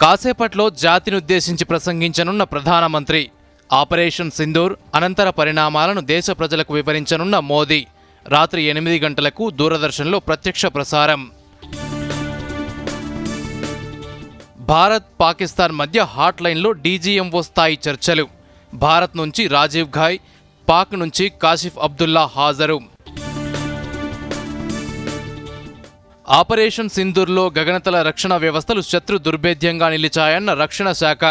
కాసేపట్లో జాతినుద్దేశించి ప్రసంగించనున్న ప్రధానమంత్రి. ఆపరేషన్ సింధూర్ అనంతర పరిణామాలను దేశ ప్రజలకు వివరించనున్న మోదీ. రాత్రి 8 గంటలకు దూరదర్శన్లో ప్రత్యక్ష ప్రసారం. భారత్ పాకిస్తాన్ మధ్య హాట్లైన్లో డీజీఎంఓ స్థాయి చర్చలు. భారత్ నుంచి రాజీవ్ ఘాయ్, పాక్ నుంచి కాషిఫ్ అబ్దుల్లా హాజరు. ఆపరేషన్ సింధూర్లో గగనతల రక్షణ వ్యవస్థలు శత్రు దుర్భేద్యంగా నిలిచాయన్న రక్షణ శాఖ.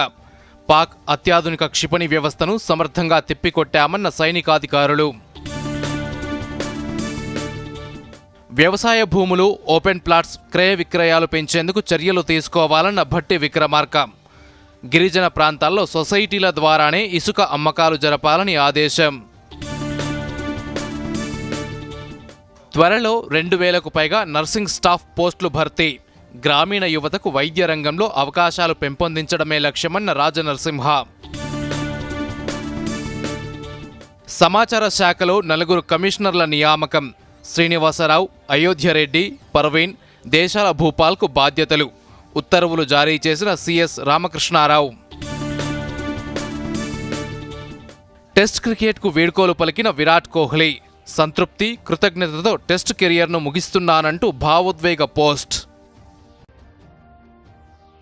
పాక్ అత్యాధునిక క్షిపణి వ్యవస్థను సమర్థంగా తిప్పికొట్టామన్న సైనికాధికారులు. వ్యవసాయ భూములు, ఓపెన్ ప్లాట్స్ క్రయ విక్రయాలు పెంచేందుకు చర్యలు తీసుకోవాలన్న భట్టి విక్రమార్క. గిరిజన ప్రాంతాల్లో సొసైటీల ద్వారానే ఇసుక అమ్మకాలు జరపాలని ఆదేశం. త్వరలో 2000కు పైగా నర్సింగ్ స్టాఫ్ పోస్టులు భర్తీ. గ్రామీణ యువతకు వైద్య రంగంలో అవకాశాలు పెంపొందించడమే లక్ష్యమన్న రాజనరసింహ. సమాచార శాఖలో 4 కమిషనర్ల నియామకం. శ్రీనివాసరావు, అయోధ్యరెడ్డి, పర్వీన్, దేశాల భూపాల్కు బాధ్యతలు. ఉత్తర్వులు జారీ చేసిన సిఎస్ రామకృష్ణారావు. టెస్ట్ క్రికెట్కు వీడ్కోలు పలికిన విరాట్ కోహ్లీ. సంతృప్తి, కృతజ్ఞతతో టెస్ట్ కెరియర్ను ముగిస్తున్నానంటూ భావోద్వేగ పోస్ట్.